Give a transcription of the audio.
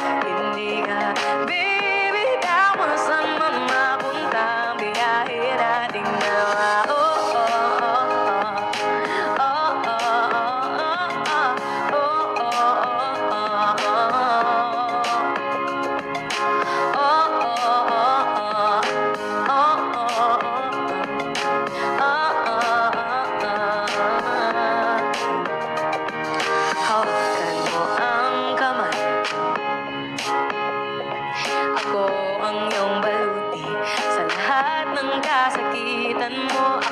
Hindi ka bibitawan saan man mapunta, biyahe nating dalawa. Hawakan mo ang kamay, ako ang iyong baluti. Sa lahat ng kasakitan mo,